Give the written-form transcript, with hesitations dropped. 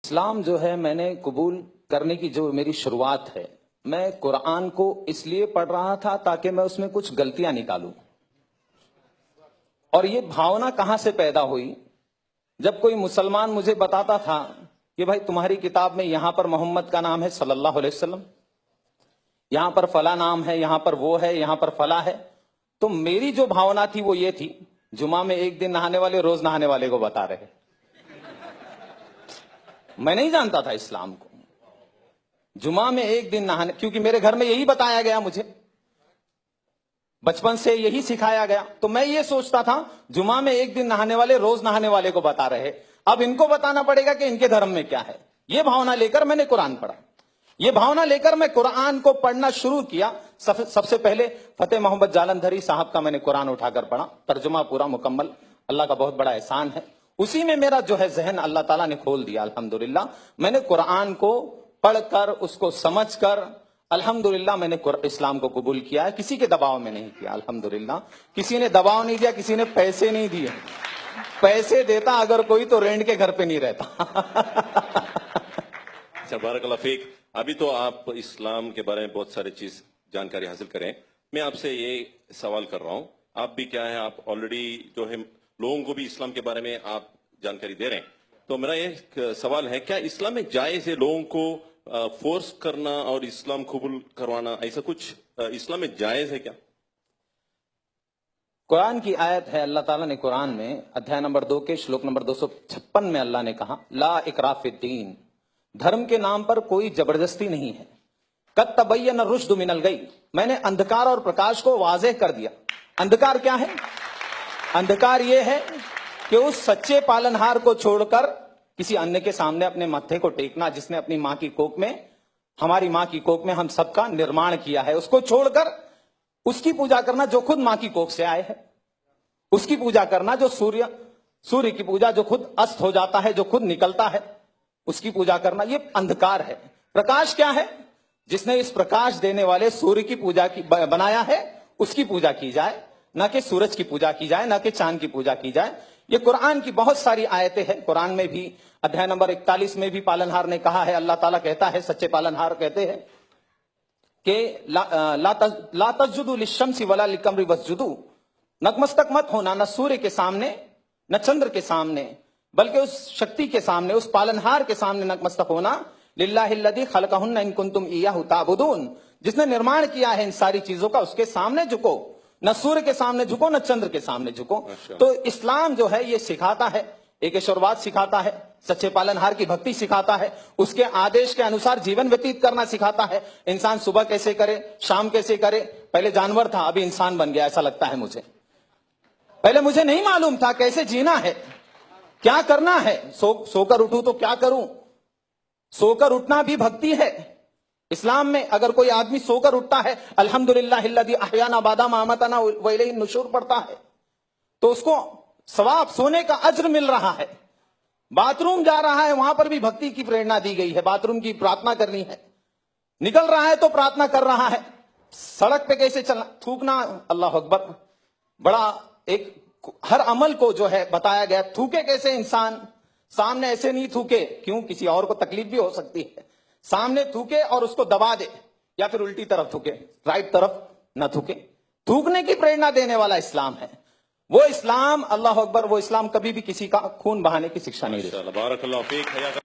اسلام جو ہے میں نے قبول کرنے کی جو میری شروعات ہے، میں قرآن کو اس لیے پڑھ رہا تھا تاکہ میں اس میں کچھ غلطیاں نکالوں. اور یہ بھاونا کہاں سے پیدا ہوئی؟ جب کوئی مسلمان مجھے بتاتا تھا کہ بھائی تمہاری کتاب میں یہاں پر محمد کا نام ہے صلی اللہ علیہ وسلم، یہاں پر فلاں نام ہے، یہاں پر وہ ہے، یہاں پر فلاں ہے، تو میری جو بھاونا تھی وہ یہ تھی، جمعہ میں ایک دن نہانے والے روز نہانے والے کو بتا رہے. میں نہیں جانتا تھا اسلام کو. جمعہ میں ایک دن نہانے، کیونکہ میرے گھر میں یہی بتایا گیا، مجھے بچپن سے یہی سکھایا گیا، تو میں یہ سوچتا تھا جمعہ میں ایک دن نہانے والے روز نہانے والے کو بتا رہے، اب ان کو بتانا پڑے گا کہ ان کے دھرم میں کیا ہے. یہ بھاونا لے کر میں نے قرآن پڑھا. یہ بھاونا لے کر میں قرآن کو پڑھنا شروع کیا. سب سے پہلے فتح محمد جالندھری صاحب کا میں نے قرآن اٹھا کر پڑھا، ترجمہ پورا مکمل. اللہ کا بہت بڑا احسان ہے، اسی میں میرا جو ہے ذہن اللہ تعالیٰ نے کھول دیا. الحمدللہ میں نے قرآن کو پڑھ کر، اس کو سمجھ کر، الحمدللہ میں نے اسلام کو قبول کیا ہے. کسی کے دباؤ میں نہیں کیا. الحمدللہ کسی نے دباؤ نہیں دیا، کسی نے پیسے نہیں دیے. پیسے دیتا اگر کوئی تو رینٹ کے گھر پہ نہیں رہتا. اچھا، بارک اللہ فیک. ابھی تو آپ اسلام کے بارے میں بہت ساری چیز جانکاری حاصل کریں. میں آپ سے یہ سوال کر رہا ہوں، آپ بھی کیا ہے، آپ آلریڈی جو ہے لوگوں کو بھی اسلام کے بارے میں آپ جانکاری دے رہے ہیں. تو میرا یہ سوال ہے، کیا اسلام میں جائز ہے لوگوں کو فورس کرنا اور اسلام قبول کروانا؟ ایسا کچھ اسلام میں جائز ہے کیا؟ قرآن کی آیت ہے، اللہ تعالیٰ نے قرآن میں ادھیائے نمبر 2 کے شلوک نمبر 256 میں اللہ نے کہا، لا اکراہ فی الدین، دھرم کے نام پر کوئی زبردستی نہیں ہے. قد تبین الرشد من الغی، میں نے اندھکار اور پرکاش کو واضح کر دیا. اندھکار کیا ہے؟ اندھکار یہ ہے کہ اس سچے پالنہار کو چھوڑ کر کسی انیہ کے سامنے اپنے ماتھے کو ٹیکنا، جس نے اپنی ماں کی کوکھ میں، ہماری ماں کی کوکھ میں ہم سب کا نرمان کیا ہے، اس کو چھوڑ کر اس کی پوجا کرنا جو خود ماں کی کوکھ سے آئے ہے، اس کی پوجا کرنا جو سوریہ کی پوجا جو خود است ہو جاتا ہے، جو خود نکلتا ہے، اس کی پوجا کرنا، یہ اندھکار ہے. پرکاش کیا ہے؟ جس نے اس پرکاش دینے والے سوریہ کی پوجا کی بنایا ہے، اس کی پوجا کی جائے، نہ کہ سورج کی پوجا کی جائے، نہ کہ چاند کی پوجا کی جائے. یہ قرآن کی بہت ساری آیتیں ہیں. قرآن میں بھی ادھیائے نمبر 41 میں بھی پالنہار نے کہا ہے، اللہ تعالیٰ کہتا ہے، سچے پالنہار کہتے ہیں کہ لا تسجدوا للشمس ولا للقمر واسجدوا، نتمستک مت ہونا نہ سورج کے سامنے نہ چندر کے سامنے، بلکہ اس شکتی کے سامنے، اس پالنہار کے سامنے نتمستک ہونا. للہ الذی خلقہن ان کنتم ایاہ تعبدون، جس نے نرمان کیا ہے ان ساری چیزوں کا، اس کے سامنے جھکو، نہ سورج کے سامنے جھکو، نہ چندر کے سامنے جھکو. تو اسلام جو ہے یہ سکھاتا ہے، ایک ایشورواد سکھاتا ہے، سچے پالنہار کی بھکتی سکھاتا ہے، اس کے آدیش کے انوسار جیون ویتیت کرنا سکھاتا ہے. انسان صبح کیسے کرے، شام کیسے کرے. پہلے جانور تھا، ابھی انسان بن گیا، ایسا لگتا ہے مجھے. پہلے مجھے نہیں معلوم تھا کیسے جینا ہے، کیا کرنا ہے. سو کر اٹھوں تو کیا کروں؟ سو کر اٹھنا بھی بھکتی ہے. اسلام میں اگر کوئی آدمی سو کر اٹھتا ہے، الحمدللہ الذی احیانا بعد ما اماتنا والیہ النشور پڑھتا ہے، تو اس کو ثواب، سونے کا اجر مل رہا ہے. باتھ روم جا رہا ہے، وہاں پر بھی بھکتی کی پریرنا دی گئی ہے، باتھ روم کی پرارتھنا کرنی ہے. نکل رہا ہے تو پرارتھنا کر رہا ہے. سڑک پہ کیسے چلنا، تھوکنا، اللہ اکبر، بڑا ایک ہر عمل کو جو ہے بتایا گیا. تھوکے کیسے انسان، سامنے ایسے نہیں تھوکے، کیوں، کسی اور کو تکلیف بھی ہو سکتی ہے. سامنے تھوکے اور اس کو دبا دے، یا پھر الٹی طرف تھوکے، رائٹ طرف نہ تھوکے. تھوکنے کی پریرنا دینے والا اسلام ہے. وہ اسلام، اللہ اکبر، وہ اسلام کبھی بھی کسی کا خون بہانے کی شکشا نہیں دیتا. بارک اللہ فیک.